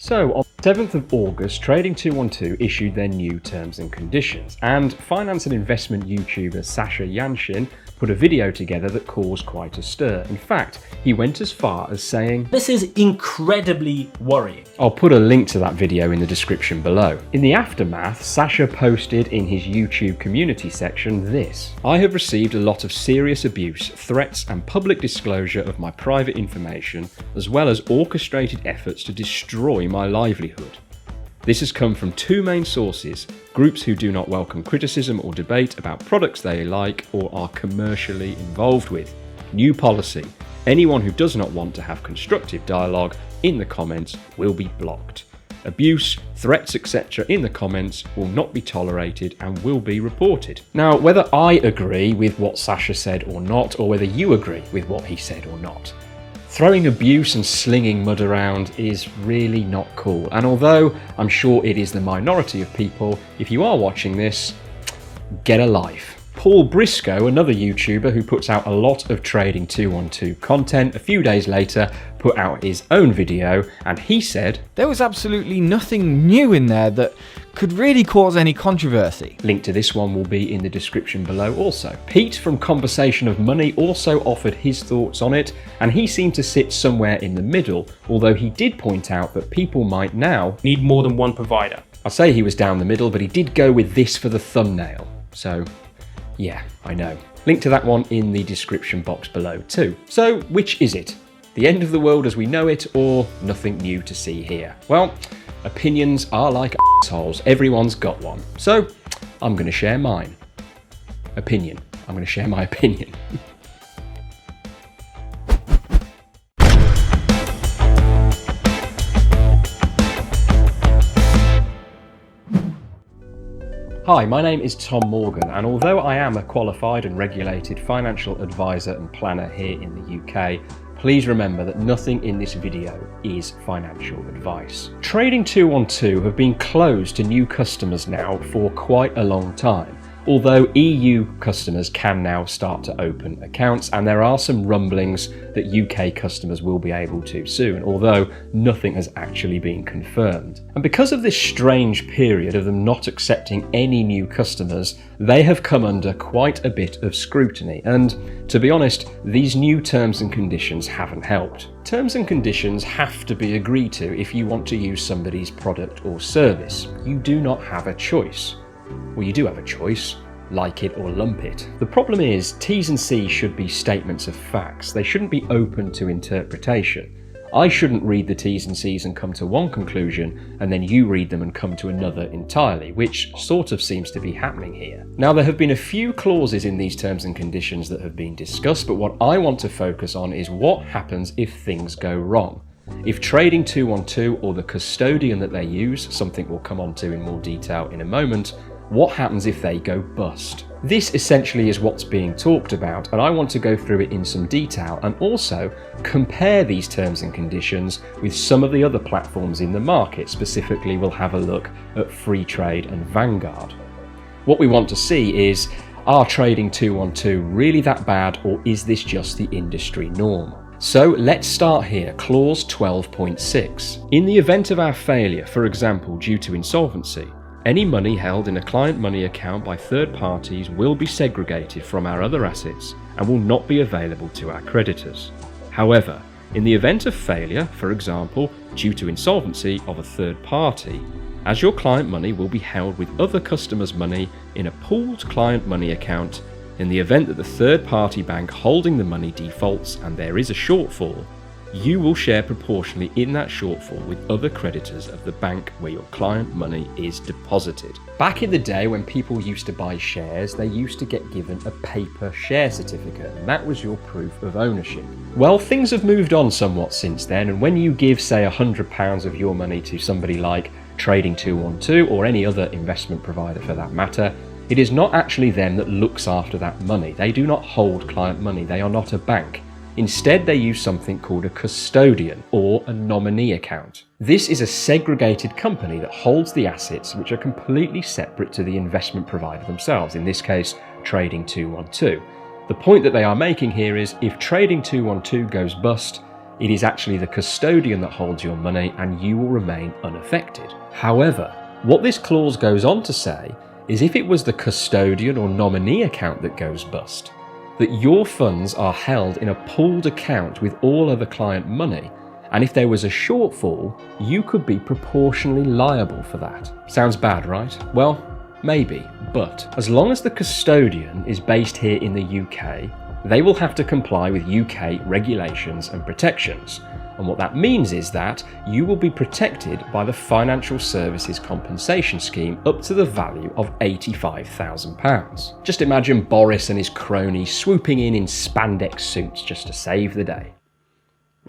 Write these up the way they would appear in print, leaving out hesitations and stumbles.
So on the 7th of August, Trading 212 issued their new terms and conditions, and finance and investment YouTuber Sasha Yanshin put a video together that caused quite a stir. In fact, he went as far as saying, "This is incredibly worrying." I'll put a link to that video in the description below. In the aftermath, Sasha posted in his YouTube community section this: "I have received a lot of serious abuse, threats and public disclosure of my private information, as well as orchestrated efforts to destroy my livelihood. This has come from two main sources: groups who do not welcome criticism or debate about products they like or are commercially involved with. New policy: anyone who does not want to have constructive dialogue in the comments will be blocked. Abuse, threats, etc. in the comments will not be tolerated and will be reported." Now, whether I agree with what Sasha said or not, or whether you agree with what he said or not, throwing abuse and slinging mud around is really not cool. And although I'm sure it is the minority of people, if you are watching this, get a life. Paul Briscoe, another YouTuber who puts out a lot of Trading 212 content, a few days later put out his own video, and he said, "There was absolutely nothing new in there that could really cause any controversy." Link to this one will be in the description below also. Pete from Conversation of Money also offered his thoughts on it, and he seemed to sit somewhere in the middle, although he did point out that people might now Need more than one provider. I say he was down the middle, but he did go with this for the thumbnail. So yeah, I know. Link to that one in the description box below too. So which is it? The end of the world as we know it, or nothing new to see here? Well, opinions are like assholes. Everyone's got one. So I'm going to share mine. Opinion. I'm going to share my opinion. Hi, my name is Tom Morgan, and although I am a qualified and regulated financial advisor and planner here in the UK, please remember that nothing in this video is financial advice. Trading 212 have been closed to new customers now for quite a long time, although EU customers can now start to open accounts, and there are some rumblings that UK customers will be able to soon, although nothing has actually been confirmed. And because of this strange period of them not accepting any new customers, they have come under quite a bit of scrutiny, and to be honest, these new terms and conditions haven't helped. Terms and conditions have to be agreed to if you want to use somebody's product or service. You do not have a choice. Well, you do have a choice. Like it or lump it. The problem is, T's and C's should be statements of facts. They shouldn't be open to interpretation. I shouldn't read the T's and C's and come to one conclusion, and then you read them and come to another entirely, which sort of seems to be happening here. Now, there have been a few clauses in these terms and conditions that have been discussed, but what I want to focus on is what happens if things go wrong. If Trading 212 or the custodian that they use, something we'll come on to in more detail in a moment, what happens if they go bust? This essentially is what's being talked about, and I want to go through it in some detail and also compare these terms and conditions with some of the other platforms in the market. Specifically, we'll have a look at Freetrade and Vanguard. What we want to see is, are Trading 212 really that bad, or is this just the industry norm? So let's start here, clause 12.6. In the event of our failure, for example due to insolvency, any money held in a client money account by third parties will be segregated from our other assets and will not be available to our creditors. However, in the event of failure, for example, due to insolvency of a third party, as your client money will be held with other customers' money in a pooled client money account, in the event that the third party bank holding the money defaults and there is a shortfall, you will share proportionally in that shortfall with other creditors of the bank where your client money is deposited. Back in the day when people used to buy shares, they used to get given a paper share certificate, and that was your proof of ownership. Well, things have moved on somewhat since then, and when you give, say, £100 of your money to somebody like Trading 212 or any other investment provider for that matter, it is not actually them that looks after that money. They do not hold client money. They are not a bank. Instead, they use something called a custodian or a nominee account. This is a segregated company that holds the assets which are completely separate to the investment provider themselves, in this case, Trading 212. The point that they are making here is if Trading 212 goes bust, It is actually the custodian that holds your money and you will remain unaffected. However, what this clause goes on to say is if it was the custodian or nominee account that goes bust, that your funds are held in a pooled account with all other client money, and if there was a shortfall, you could be proportionally liable for that. Sounds bad, right? Well, maybe, but as long as the custodian is based here in the UK, they will have to comply with UK regulations and protections. And what that means is that you will be protected by the Financial Services Compensation Scheme up to the value of £85,000. Just imagine Boris and his cronies swooping in spandex suits just to save the day.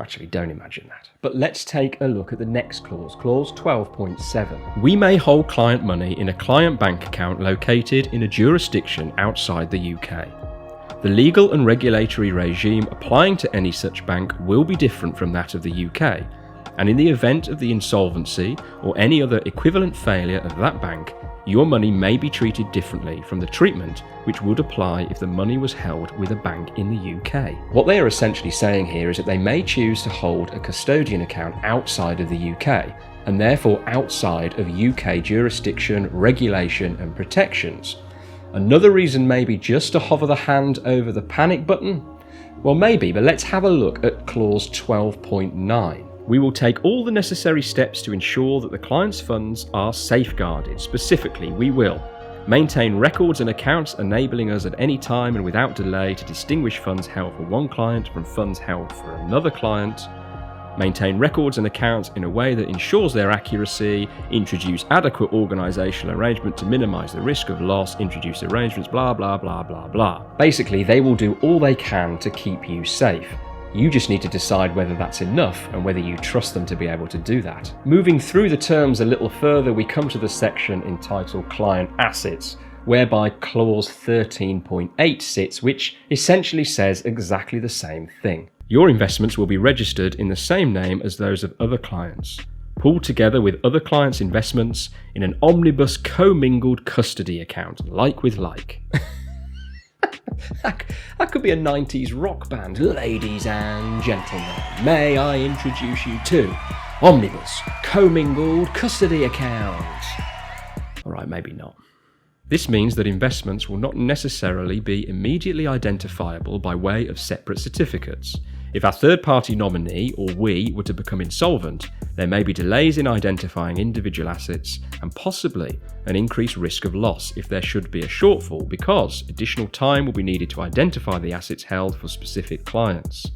Actually, don't imagine that. But let's take a look at the next clause, clause 12.7. We may hold client money in a client bank account located in a jurisdiction outside the UK. The legal and regulatory regime applying to any such bank will be different from that of the UK, and in the event of the insolvency or any other equivalent failure of that bank, your money may be treated differently from the treatment which would apply if the money was held with a bank in the UK. What they are essentially saying here is that they may choose to hold a custodian account outside of the UK, and therefore outside of UK jurisdiction, regulation and protections. Another reason maybe just to hover the hand over the panic button? Well, maybe, but let's have a look at clause 12.9. We will take all the necessary steps to ensure that the client's funds are safeguarded. Specifically, we will maintain records and accounts enabling us at any time and without delay to distinguish funds held for one client from funds held for another client, maintain records and accounts in a way that ensures their accuracy, introduce adequate organisational arrangement to minimise the risk of loss, introduce arrangements, blah blah blah blah blah. Basically, they will do all they can to keep you safe. You just need to decide whether that's enough and whether you trust them to be able to do that. Moving through the terms a little further, we come to the section entitled Client Assets, whereby clause 13.8 sits, which essentially says exactly the same thing. Your investments will be registered in the same name as those of other clients, pooled together with other clients' investments in an omnibus commingled custody account, like with like. That could be a 90s rock band. Ladies and gentlemen, may I introduce you to Omnibus Commingled Custody Account. Alright, maybe not. This means that investments will not necessarily be immediately identifiable by way of separate certificates. If our third-party nominee, or we, were to become insolvent, there may be delays in identifying individual assets and possibly an increased risk of loss if there should be a shortfall because additional time will be needed to identify the assets held for specific clients.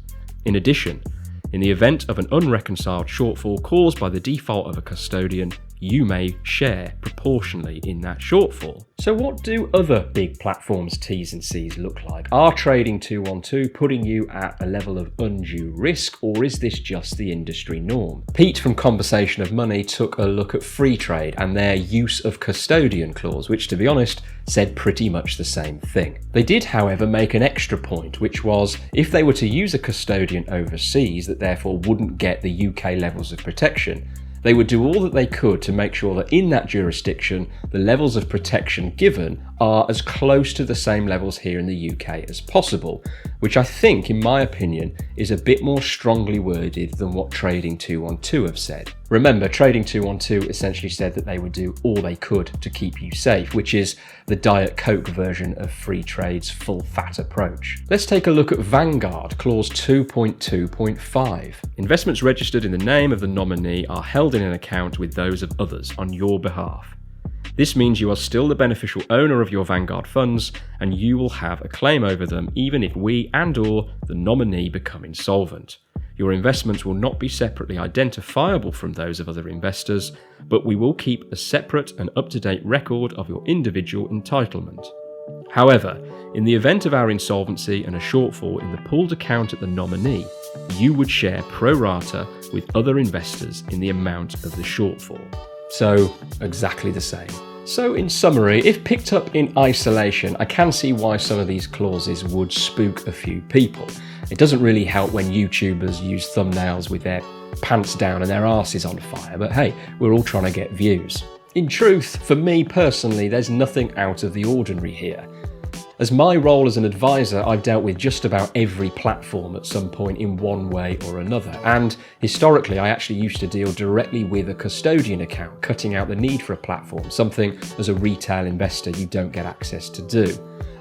In addition, in the event of an unreconciled shortfall caused by the default of a custodian, you may share proportionally in that shortfall. So what do other big platforms' T's and C's look like? Are Trading 212 putting you at a level of undue risk, or is this just the industry norm? Pete from Conversation of Money took a look at Freetrade and their use of custodian clause, which to be honest said pretty much the same thing. They did, however, make an extra point, which was if they were to use a custodian overseas that therefore wouldn't get the UK levels of protection, they would do all that they could to make sure that in that jurisdiction, the levels of protection given are as close to the same levels here in the UK as possible, which I think, in my opinion, is a bit more strongly worded than what Trading 212 have said. Remember, Trading 212 essentially said that they would do all they could to keep you safe, which is the Diet Coke version of Freetrade's full fat approach. Let's take a look at Vanguard, clause 2.2.5. Investments registered in the name of the nominee are held in an account with those of others on your behalf. This means you are still the beneficial owner of your Vanguard funds and you will have a claim over them even if we and/or the nominee become insolvent. Your investments will not be separately identifiable from those of other investors, but we will keep a separate and up-to-date record of your individual entitlement. However, in the event of our insolvency and a shortfall in the pooled account at the nominee, you would share pro rata with other investors in the amount of the shortfall. So, exactly the same. So in summary, if picked up in isolation, I can see why some of these clauses would spook a few people. It doesn't really help when YouTubers use thumbnails with their pants down and their arses on fire, but hey, we're all trying to get views. In truth, for me personally, there's nothing out of the ordinary here. As my role as an advisor, I've dealt with just about every platform at some point in one way or another. And historically, I actually used to deal directly with a custodian account, cutting out the need for a platform, something as a retail investor you don't get access to do.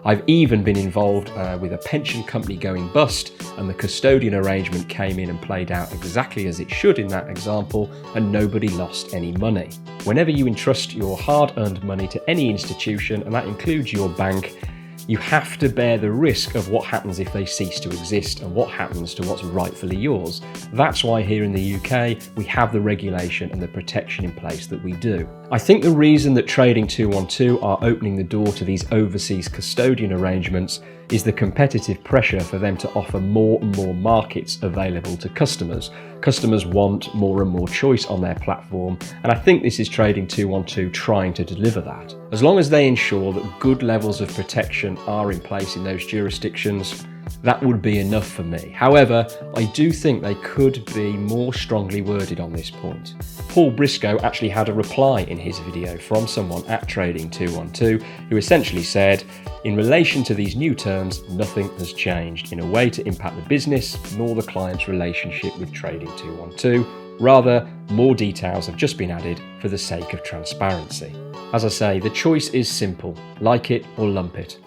I've even been involved with a pension company going bust, and the custodian arrangement came in and played out exactly as it should in that example, and nobody lost any money. Whenever you entrust your hard-earned money to any institution, and that includes your bank, you have to bear the risk of what happens if they cease to exist and what happens to what's rightfully yours. That's why here in the UK, we have the regulation and the protection in place that we do. I think the reason that Trading 212 are opening the door to these overseas custodian arrangements is the competitive pressure for them to offer more and more markets available to customers. Customers want more and more choice on their platform, and I think this is Trading 212 trying to deliver that. As long as they ensure that good levels of protection are in place in those jurisdictions, that would be enough for me. However, I do think they could be more strongly worded on this point. Paul Briscoe actually had a reply in his video from someone at Trading 212 who essentially said, in relation to these new terms, nothing has changed in a way to impact the business nor the client's relationship with Trading 212. Rather, more details have just been added for the sake of transparency. As I say, the choice is simple, like it or lump it.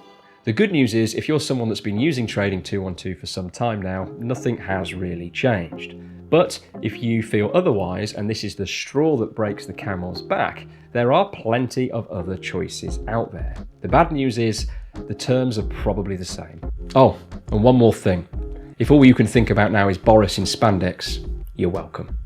The good news is, if you're someone that's been using Trading 212 for some time now, nothing has really changed. But if you feel otherwise, and this is the straw that breaks the camel's back, there are plenty of other choices out there. The bad news is, the terms are probably the same. Oh, and one more thing. If all you can think about now is Boris in spandex, you're welcome.